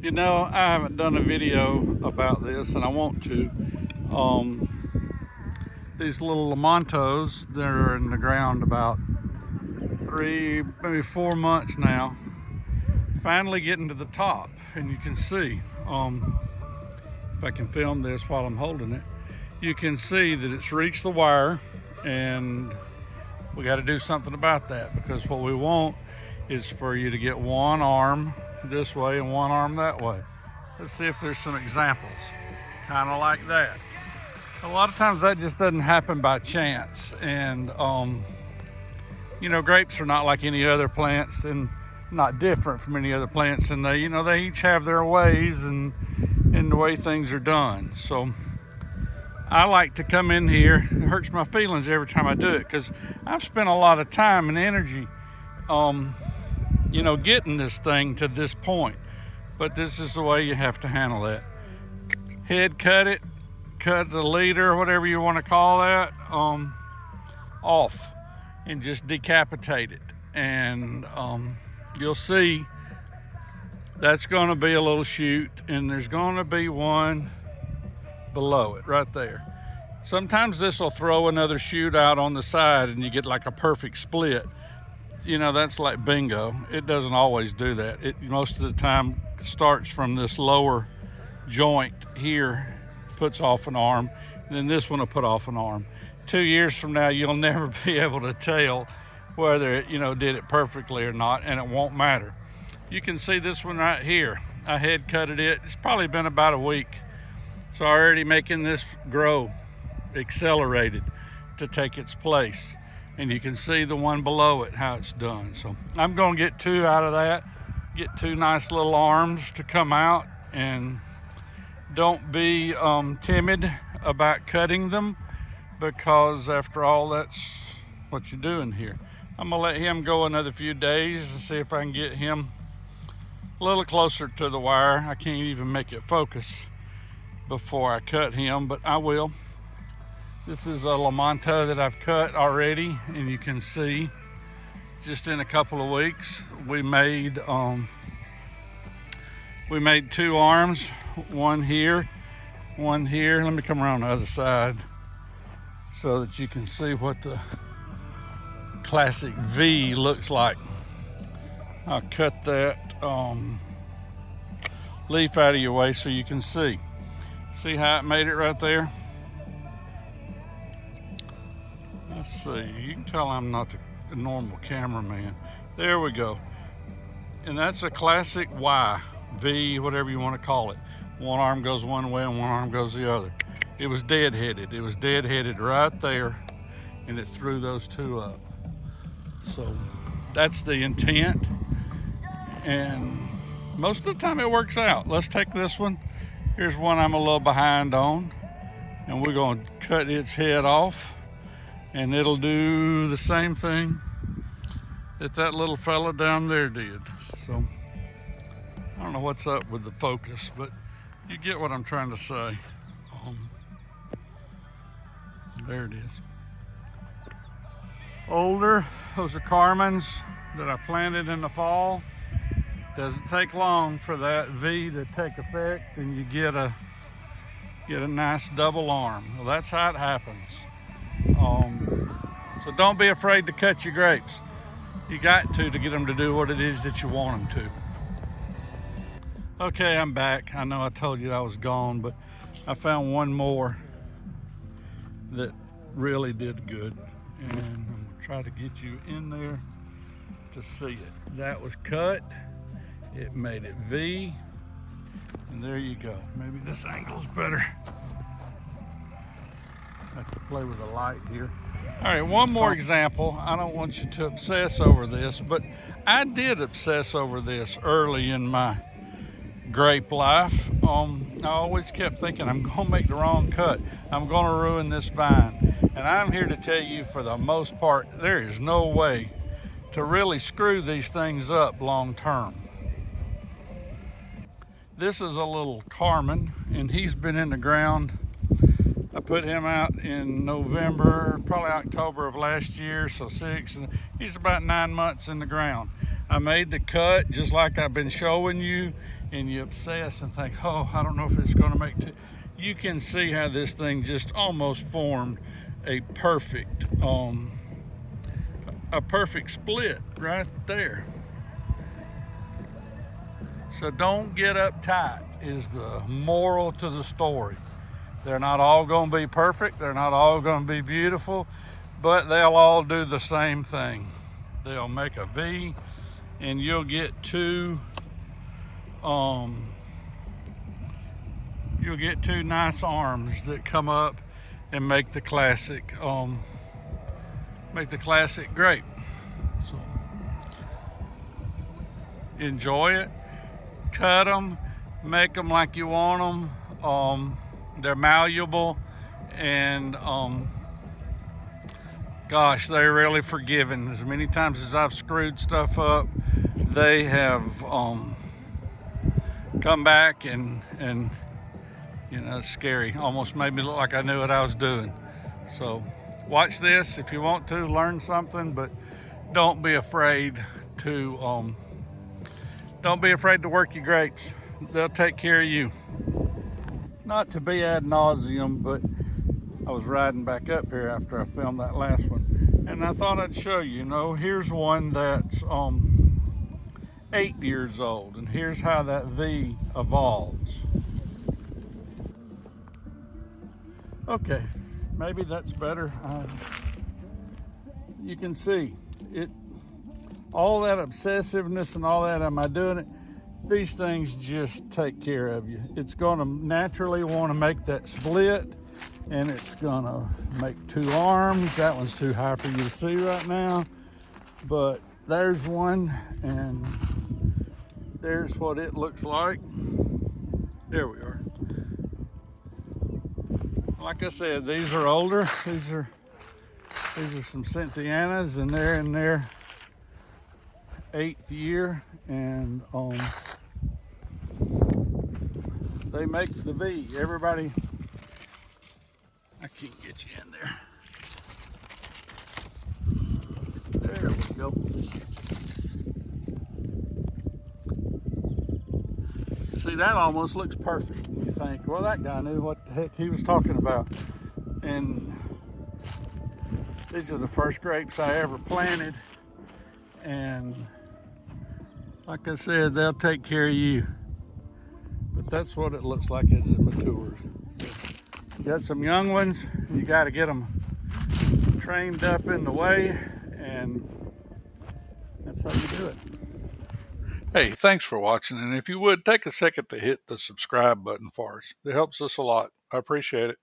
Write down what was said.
You know, I haven't done a video about this, and I want to. These little Lomantos, they're in the ground about 3, maybe 4 months now. Finally getting to the top, and you can see, if I can film this while I'm holding it, you can see that it's reached the wire, and we got to do something about that, because what we want is for you to get one arm this way and one arm that way. Let's see if there's some examples, kind of like that. A lot of times that just doesn't happen by chance, and you know, grapes are not like any other plants and not different from any other plants, and they, you know, they each have their ways and the way things are done. So I like to come in here. It hurts my feelings every time I do it, because I've spent a lot of time and energy you know, getting this thing to this point, but this is the way you have to handle that. Head cut it, cut the leader, whatever you want to call that, off, and just decapitate it. And you'll see that's going to be a little shoot, and there's going to be one below it right there. Sometimes this will throw another shoot out on the side, and you get like a perfect split. You know, that's like bingo. It doesn't always do that. It most of the time starts from this lower joint here, puts off an arm, and then this one will put off an arm. 2 years from now, you'll never be able to tell whether it, you know, did it perfectly or not, and it won't matter. You can see this one right here. I head cutted it. It's probably been about a week. So I'm already making this grow accelerated to take its place. And you can see the one below it, how it's done. So I'm gonna get 2 out of that, get 2 nice little arms to come out, and don't be timid about cutting them, because after all, that's what you're doing here. I'm gonna let him go another few days and see if I can get him a little closer to the wire. I can't even make it focus before I cut him, but I will. This is a Lomanto that I've cut already, and you can see just in a couple of weeks we made 2 arms, one here, one here. Let me come around the other side so that you can see what the classic V looks like. I'll cut that leaf out of your way so you can see. See how it made it right there? Let's see, you can tell I'm not a normal cameraman. There we go. And that's a classic Y, V, whatever you want to call it. One arm goes one way and one arm goes the other. It was dead-headed. It was dead-headed right there, and it threw those 2 up. So that's the intent, and most of the time it works out. Let's take this one. Here's one I'm a little behind on, and we're going to cut its head off, and it'll do the same thing that little fella down there did. So I don't know what's up with the focus, but you get what I'm trying to say. There it is. Older, those are Carmans that I planted in the fall. Doesn't take long for that V to take effect, and you get a nice double arm. Well, that's how it happens. So don't be afraid to cut your grapes. You got to get them to do what it is that you want them to. Okay, I'm back. I know I told you I was gone, but I found one more that really did good, and I'm gonna try to get you in there to see it. That was cut. It made it V, and there you go. Maybe this angle's better. I have to play with the light here. All right, one more example. I don't want you to obsess over this, but I did obsess over this early in my grape life. I always kept thinking, I'm gonna make the wrong cut. I'm gonna ruin this vine. And I'm here to tell you, for the most part, there is no way to really screw these things up long term. This is a little Carman, and he's been in the ground. I put him out in November, probably October of last year, so 6, and he's about 9 months in the ground. I made the cut just like I've been showing you, and you obsess and think, oh, I don't know if it's going to make you can see how this thing just almost formed a perfect split right there. So don't get uptight is the moral to the story. They're not all going to be perfect. They're not all going to be beautiful, but they'll all do the same thing. They'll make a V, and you'll get two nice arms that come up and make the classic grape. So enjoy it, cut them, make them like you want them. They're malleable, and gosh, they're really forgiving. As many times as I've screwed stuff up, they have come back and you know, it's scary. Almost made me look like I knew what I was doing. So watch this if you want to learn something, but don't be afraid to work your grapes. They'll take care of you. Not to be ad nauseum, but I was riding back up here after I filmed that last one, and I thought I'd show you. You know, here's one that's 8 years old, and here's how that V evolves. Okay, maybe that's better. You can see it, all that obsessiveness and all that, am I doing it? These things just take care of you. It's going to naturally want to make that split, and it's going to make two arms. That one's too high for you to see right now, but there's one, and there's what it looks like. There we are. Like I said, these are older. These are some Cynthianas, and they're in their 8th year, and they make the V. Everybody, I can't get you in there. There we go. See, that almost looks perfect. You think, well, that guy knew what the heck he was talking about. And these are the first grapes I ever planted. And like I said, they'll take care of you. But that's what it looks like as it matures. So you got some young ones, you got to get them trained up in the way, and that's how you do it. Hey, thanks for watching, and if you would, take a second to hit the subscribe button for us. It helps us a lot. I appreciate it.